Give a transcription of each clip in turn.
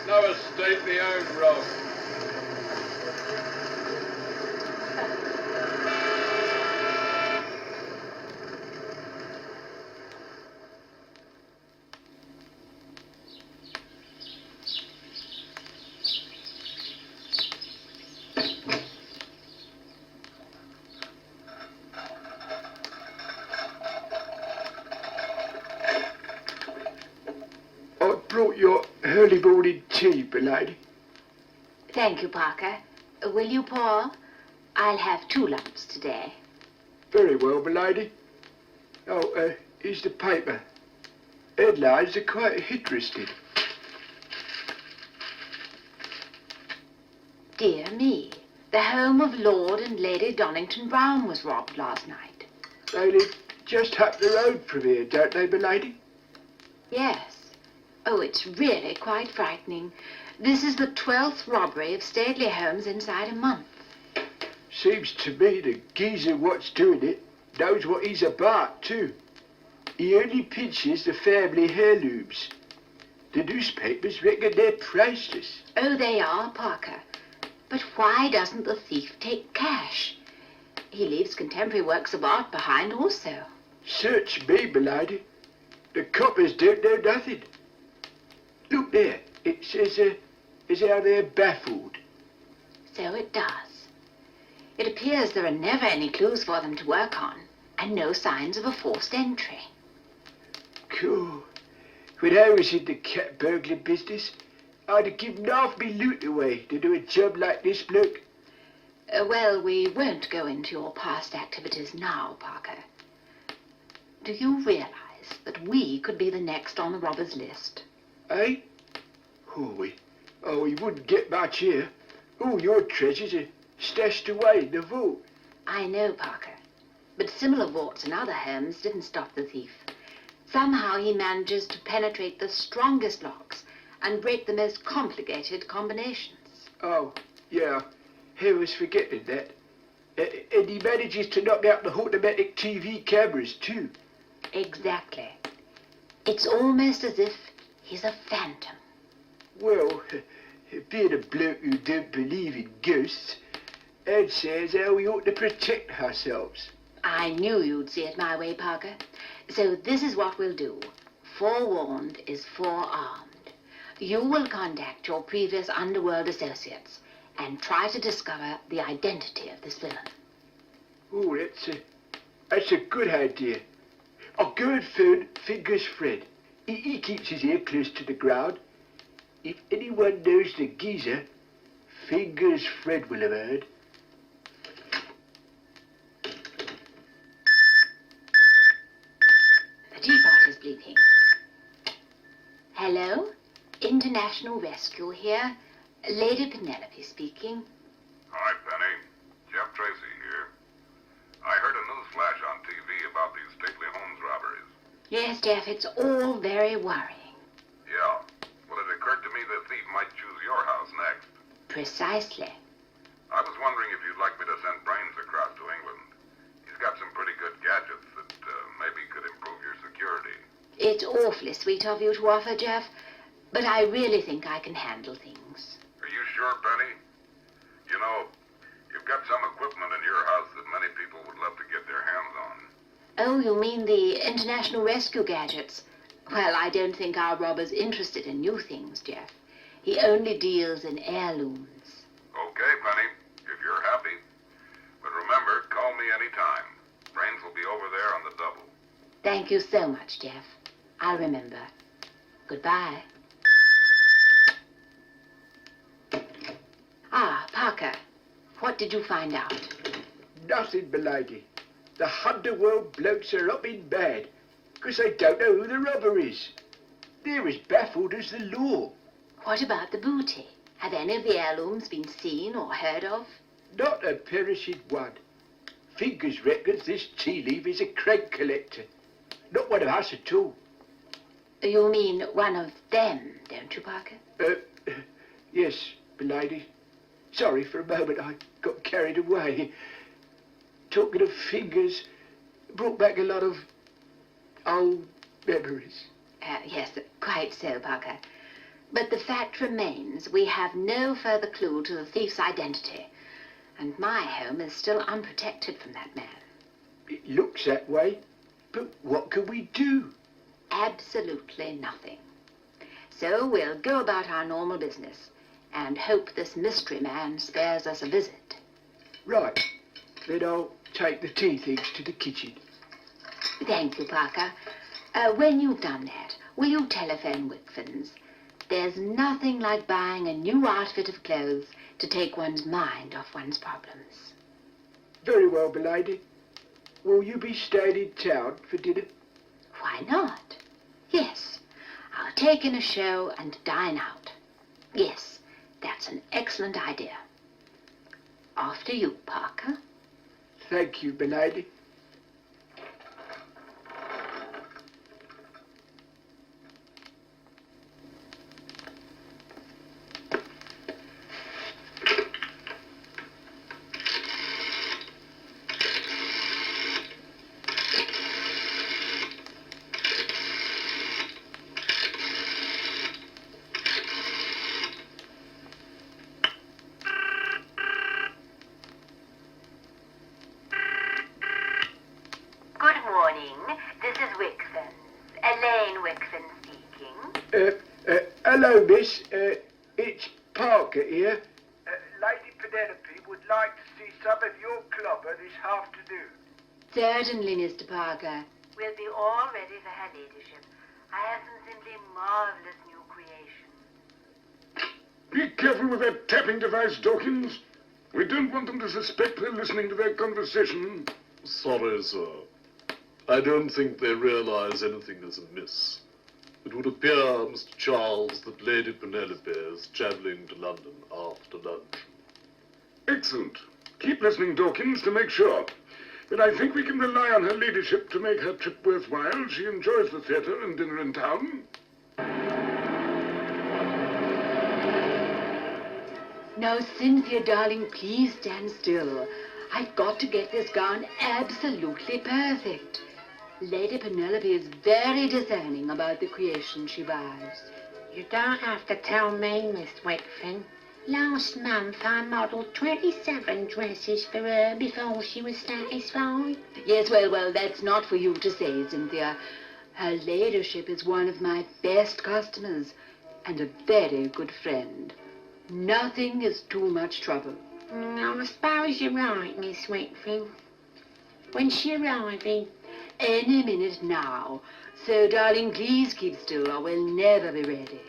Another stately owned rob. I brought your early morning tea, m'lady. Thank you, Parker. Will you pour? I'll have 2 lumps today. Very well, m'lady. Oh, here's the paper. Headlines are quite interesting. Dear me, the home of Lord and Lady Donington Brown was robbed last night. They live just up the road from here, don't they, m'lady? Yes. Oh, it's really quite frightening. This is the 12th robbery of stately homes inside a month. Seems to me the geezer what's doing it knows what he's about, too. He only pinches the family heirlooms. The newspapers reckon they're priceless. Oh, they are, Parker. But why doesn't the thief take cash? He leaves contemporary works of art behind also. Search me, m'lady. The coppers don't know nothing. Look there. It says how they're baffled. So it does. It appears there are never any clues for them to work on, and no signs of a forced entry. Cool. When I was in the cat burglar business, I'd have given half me loot away to do a job like this bloke. Well, we won't go into your past activities now, Parker. Do you realize that we could be the next on the robbers' list? Eh? We wouldn't get much here. All your treasures are stashed away in the vault. I know, Parker. But similar vaults in other homes didn't stop the thief. Somehow he manages to penetrate the strongest locks and break the most complicated combinations. Oh, yeah. I was forgetting that. And he manages to knock out the automatic TV cameras, too. Exactly. It's almost as if he's a phantom. Well, being a bloke who don't believe in ghosts, I'd say as how we ought to protect ourselves. I knew you'd see it my way, Parker. So this is what we'll do. Forewarned is forearmed. You will contact your previous underworld associates and try to discover the identity of this villain. Oh, that's a good idea. I'll go and phone Fingers Fred. He keeps his ear close to the ground. If anyone knows the geezer, Fingers Fred will have heard. The teapot is bleeping. Hello? International Rescue here. Lady Penelope speaking. Hi, Penny. Jeff Tracy here. I heard a news flash on TV about these stately homes robberies. Yes, Jeff, it's all very worrying. Yeah. Well, it occurred to me the thief might choose your house next. Precisely. I was wondering if you'd like me to send Brains across to England. He's got some pretty good gadgets that maybe could improve your security. It's awfully sweet of you to offer, Jeff, but I really think I can handle things. Are you sure, Penny? You know, you've got some equipment in your house that many people would love to get their hands on. Oh, you mean the International Rescue gadgets? Well, I don't think our robber's interested in new things, Jeff. He only deals in heirlooms. Okay, Penny, if you're happy. But remember, call me anytime. Brains will be over there on the double. Thank you so much, Jeff. I'll remember. Goodbye. Ah, Parker, what did you find out? Nothing, m'lady. The underworld blokes are up in bed, 'cause they don't know who the robber is. They're as baffled as the law. What about the booty? Have any of the heirlooms been seen or heard of? Not a perishing one. Fingers reckons this tea leaf is a crank collector. Not one of us at all. You mean one of them, don't you, Parker? Yes, m'lady. Sorry, for a moment I got carried away. Talking of fingers brought back a lot of old memories. Yes, quite so, Parker. But the fact remains we have no further clue to the thief's identity, and my home is still unprotected from that man. It looks that way, but what can we do? Absolutely nothing. So we'll go about our normal business and hope this mystery man spares us a visit. Right, then I'll take the tea things to the kitchen. Thank you, Parker. When you've done that, will you telephone Wickfins? There's nothing like buying a new outfit of clothes to take one's mind off one's problems. Very well, milady. Will you be staying in town for dinner? Why not? Yes, I'll take in a show and dine out. Yes, that's an excellent idea. After you, Parker. Thank you, milady. Good morning. This is Wickfins. Elaine Wickfins speaking. Hello, miss. It's Parker here. Lady Penelope would like to see some of your clubber this afternoon. Certainly, Mr. Parker. We'll be all ready for her ladyship. I have some simply marvelous new creations. Be careful with that tapping device, Dawkins. We don't want them to suspect we're listening to their conversation. Sorry, sir. I don't think they realize anything is amiss. It would appear, Mr. Charles, that Lady Penelope is traveling to London after lunch. Excellent. Keep listening, Dawkins, to make sure. But I think we can rely on her ladyship to make her trip worthwhile. She enjoys the theatre and dinner in town. Now, Cynthia, darling, please stand still. I've got to get this gown absolutely perfect. Lady Penelope is very discerning about the creation she buys. You don't have to tell me, Miss Wickfin. Last month I modelled 27 dresses for her before she was satisfied. Yes, well, that's not for you to say, Cynthia. Her ladyship is one of my best customers and a very good friend. Nothing is too much trouble. I suppose you're right, Miss Wickfin. When's she arriving? Any minute now. So, darling, please keep still or we'll never be ready.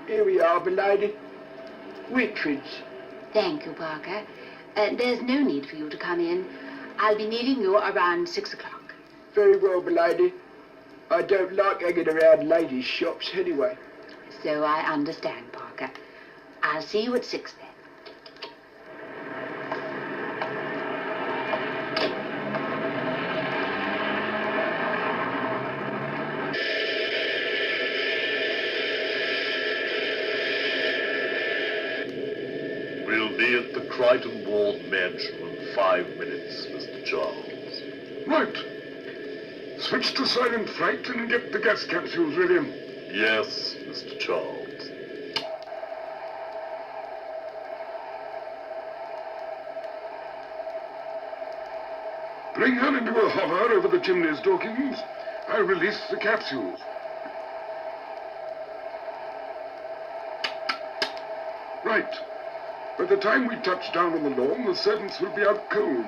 Here we are, milady. Wickfins. Thank you, Parker. There's no need for you to come in. I'll be needing you around 6 o'clock. Very well, milady. I don't like hanging around ladies' shops anyway. So I understand, Parker. I'll see you at 6 then. We'll be at the Crichton Ward mansion in 5 minutes, Mr. Charles. Right. Switch to silent flight and get the gas capsules ready. Yes, Mr. Charles. Bring her into a hover over the chimneys, Dawkins. I'll release the capsules. Right. By the time we touch down on the lawn, the servants will be out cold.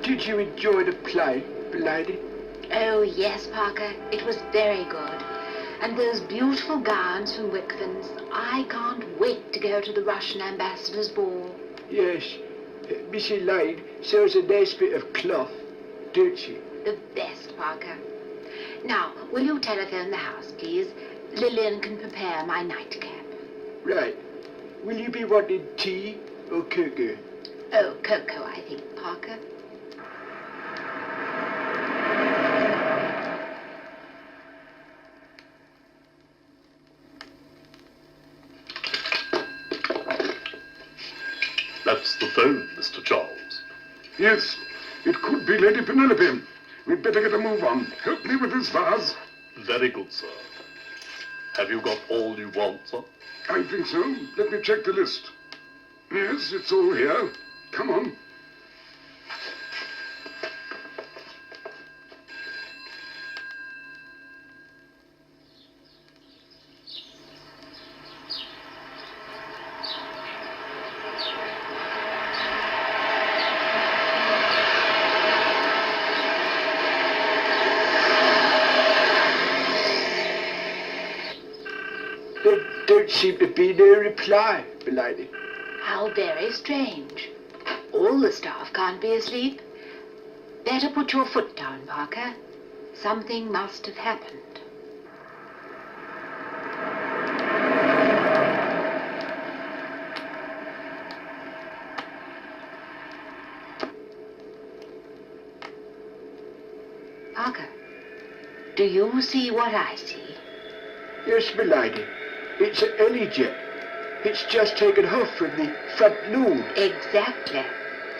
Did you enjoy the play, milady? Oh, yes, Parker. It was very good. And those beautiful gowns from Wickfins. I can't wait to go to the Russian ambassador's ball. Yes. Miss Elaine sells a nice bit of cloth, don't she? The best, Parker. Now, will you telephone the house, please? Lillian can prepare my nightcap. Right. Will you be wanting tea or cocoa? Oh, cocoa, I think, Parker. That's the phone, Mr. Charles. Yes, it could be Lady Penelope. We'd better get a move on. Help me with this vase. Very good, sir. Have you got all you want, sir? I think so. Let me check the list. Yes, it's all here. Come on. There don't seem to be no reply, m'lady. How very strange. All the staff can't be asleep. Better put your foot down, Parker. Something must have happened. Parker, do you see what I see? Yes, m'lady. It's an Ellie jet. It's just taken off from the front lawn. Exactly.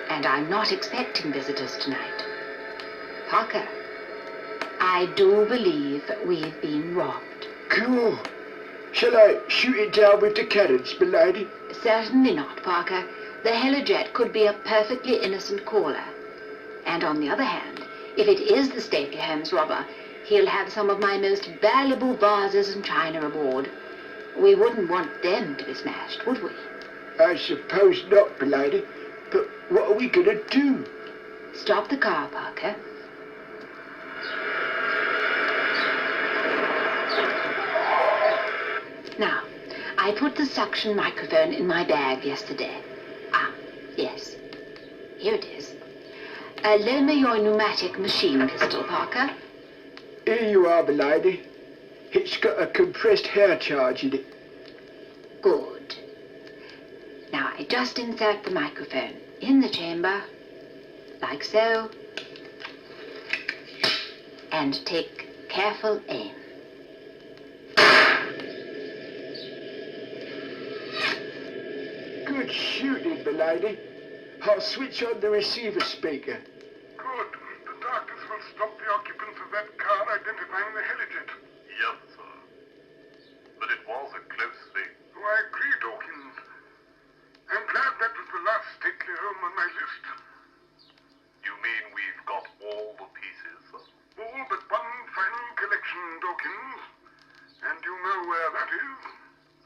And I'm not expecting visitors tonight. Parker, I do believe we've been robbed. Cool. Shall I shoot it down with the cannons, m'lady? Certainly not, Parker. The helijet could be a perfectly innocent caller. And on the other hand, if it is the stately Holmes robber, he'll have some of my most valuable vases and china aboard. We wouldn't want them to be smashed, would we? I suppose not, m'lady. But what are we gonna do? Stop the car, Parker. Now, I put the suction microphone in my bag yesterday. Ah, yes. Here it is. Loan me your pneumatic machine pistol, Parker. Here you are, m'lady. It's got a compressed hair charge in it. Good. Now, I just insert the microphone in the chamber, like so, and take careful aim. Good shooting, m'lady. I'll switch on the receiver speaker. Good. The darkness will stop the occupants of that car identifying the helijet. Yes, sir. But it was a close thing. Oh, I agree, Dawkins. I'm glad that was the last stately home on my list. You mean we've got all the pieces, sir? All but one final collection, Dawkins. And you know where that is?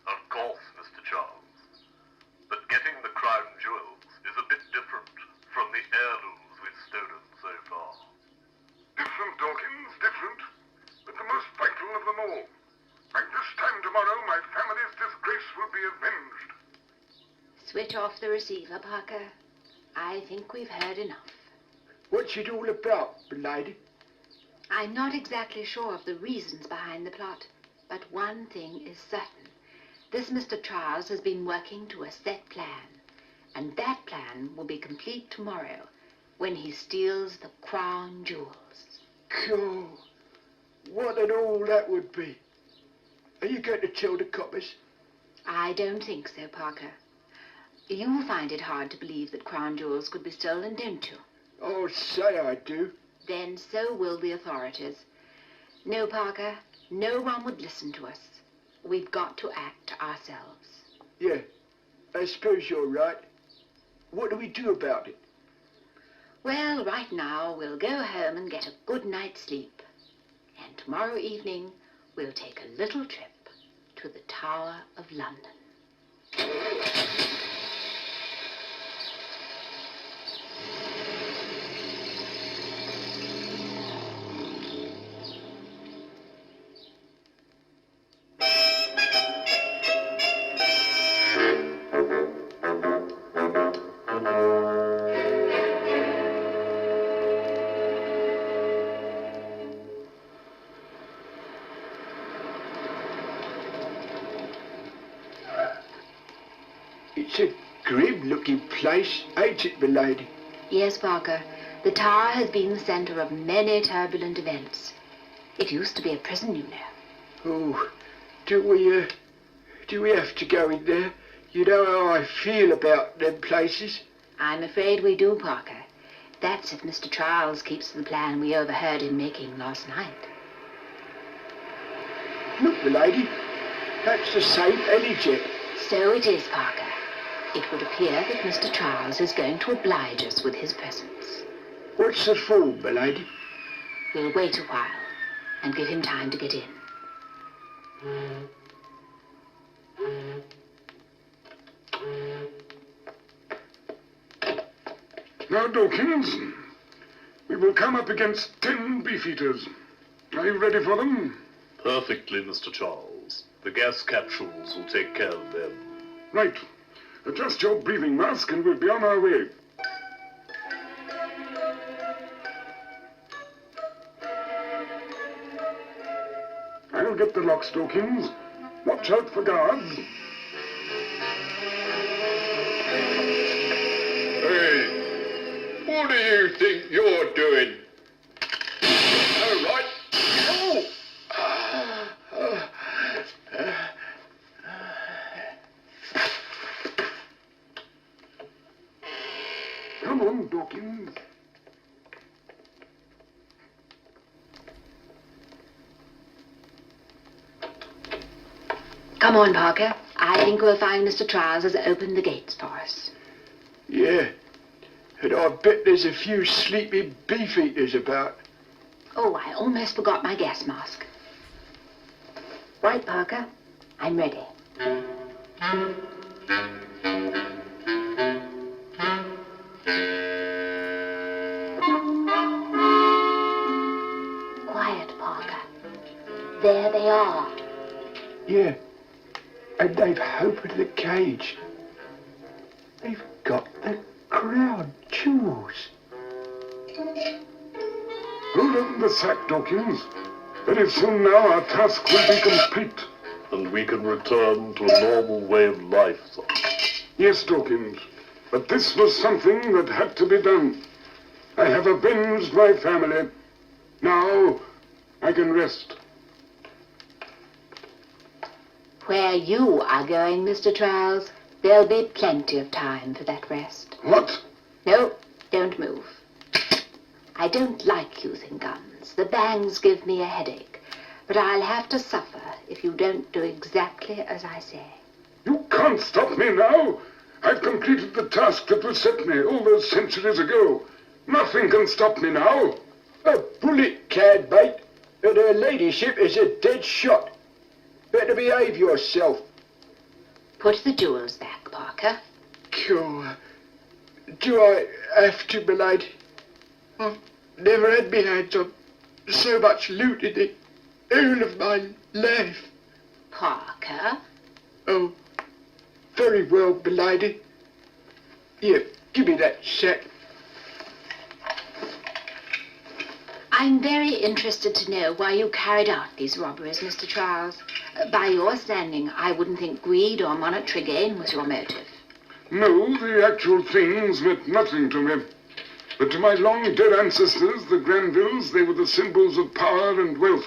Of course, Mr. Charles. But getting the crown jewels is a bit different from the heirlooms we've stolen so far. Different, Dawkins, different. But the most vital of them all. By this time tomorrow, my family's disgrace will be avenged. Switch off the receiver, Parker. I think we've heard enough. What's it all about, m'lady? I'm not exactly sure of the reasons behind the plot, but one thing is certain. This Mr. Charles has been working to a set plan, and that plan will be complete tomorrow when he steals the crown jewels. Cool. What an all that would be. Are you going to tell the coppers? I don't think so, Parker. You find it hard to believe that crown jewels could be stolen, don't you? Oh, say I do. Then so will the authorities. No, Parker, no one would listen to us. We've got to act ourselves. Yeah, I suppose you're right. What do we do about it? Well, right now, we'll go home and get a good night's sleep. And tomorrow evening, we'll take a little trip to the Tower of London. It's looking place, ain't it, milady? Yes, Parker. The tower has been the center of many turbulent events. It used to be a prison, you know. Oh, do we have to go in there? You know how I feel about them places. I'm afraid we do, Parker. That's if Mr. Charles keeps to the plan we overheard him making last night. Look, milady, that's the same Jet. So it is, Parker. It would appear that Mr. Charles is going to oblige us with his presence. What's the for, milady? We'll wait a while and give him time to get in. Now, Dawkins, we will come up against 10 beefeaters. Are you ready for them? Perfectly, Mr. Charles. The gas capsules will take care of them. Right. Adjust your breathing mask and we'll be on our way. I'll get the locks, Dawkins. Watch out for guards. Hey, what do you think you're doing? All right. Oh! Come on, Dawkins. Come on, Parker. I think we'll find Mr. Charles has opened the gates for us. Yeah, and I bet there's a few sleepy beefeaters about. Oh, I almost forgot my gas mask. Right, Parker. I'm ready. Quiet, Parker. There they are. Yeah, and they've opened the cage. They've got the crown jewels. Hold on the sack, Dawkins. Very soon now our task will be complete. And we can return to a normal way of life, sir. Yes, Dawkins. But this was something that had to be done. I have avenged my family. Now I can rest. Where you are going, Mr. Charles, there'll be plenty of time for that rest. What? No, don't move. I don't like using guns. The bangs give me a headache. But I'll have to suffer if you don't do exactly as I say. You can't stop me now. I've completed the task that was set me all those centuries ago. Nothing can stop me now. A bullet can, mate, and her ladyship is a dead shot. Better behave yourself. Put the jewels back, Parker. Oh, do I have to, milady? I've never had my hands on so much loot in the whole of my life. Parker? Oh, very well, milady. Here, give me that sack. I'm very interested to know why you carried out these robberies, Mr. Charles. By your standing, I wouldn't think greed or monetary gain was your motive. No, the actual things meant nothing to me. But to my long-dead ancestors, the Granvilles, they were the symbols of power and wealth.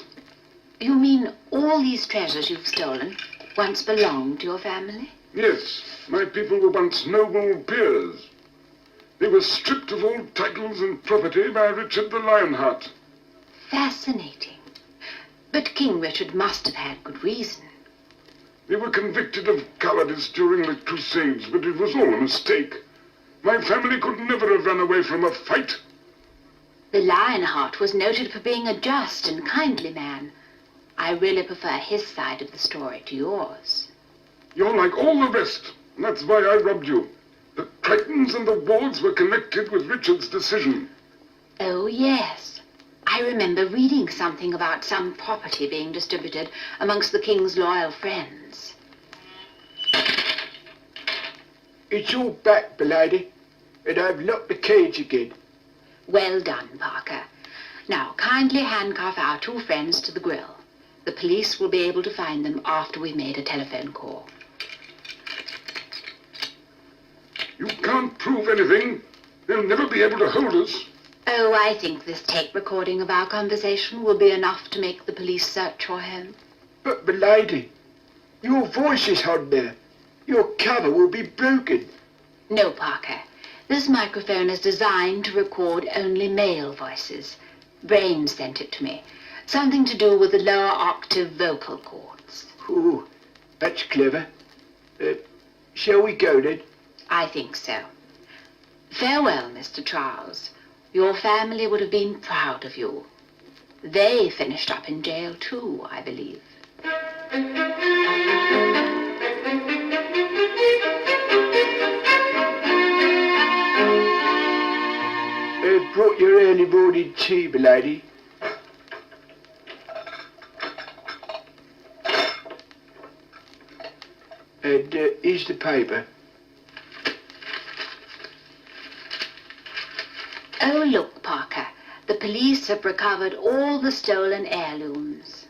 You mean all these treasures you've stolen once belonged to your family? Yes, my people were once noble peers. They were stripped of all titles and property by Richard the Lionheart. Fascinating. But King Richard must have had good reason. They were convicted of cowardice during the Crusades, but it was all a mistake. My family could never have run away from a fight. The Lionheart was noted for being a just and kindly man. I really prefer his side of the story to yours. You're like all the rest, and that's why I robbed you. The Tritons and the wards were connected with Richard's decision. Oh, yes. I remember reading something about some property being distributed amongst the king's loyal friends. It's all back, milady, and I've locked the cage again. Well done, Parker. Now, kindly handcuff our two friends to the grill. The police will be able to find them after we've made a telephone call. You can't prove anything. They'll never be able to hold us. Oh, I think this tape recording of our conversation will be enough to make the police search for him. But, milady, your voice is on there. Your cover will be broken. No, Parker. This microphone is designed to record only male voices. Brain sent it to me. Something to do with the lower octave vocal cords. Oh, that's clever. Shall we go then? I think so. Farewell, Mr. Charles. Your family would have been proud of you. They finished up in jail too, I believe. Brought your early morning tea, milady. And here's the paper. Oh, look, Parker. The police have recovered all the stolen heirlooms.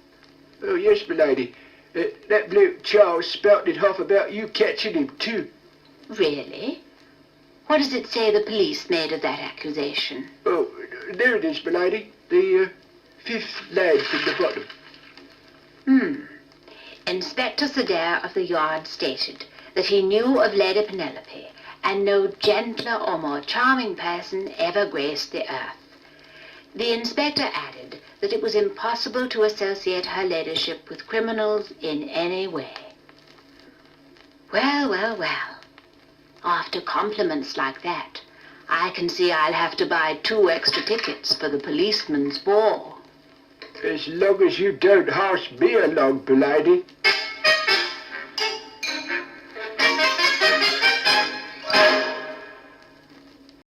Oh, yes, milady. That bloke Charles spouted half about you catching him, too. Really? What does it say the police made of that accusation? Oh, there it is, milady. The fifth line from the bottom. Inspector Sedare of the yard stated that he knew of Lady Penelope, and no gentler or more charming person ever graced the earth. The inspector added that it was impossible to associate her ladyship with criminals in any way. Well, well, well. After compliments like that, I can see I'll have to buy 2 extra tickets for the policeman's ball. As long as you don't house me along, milady.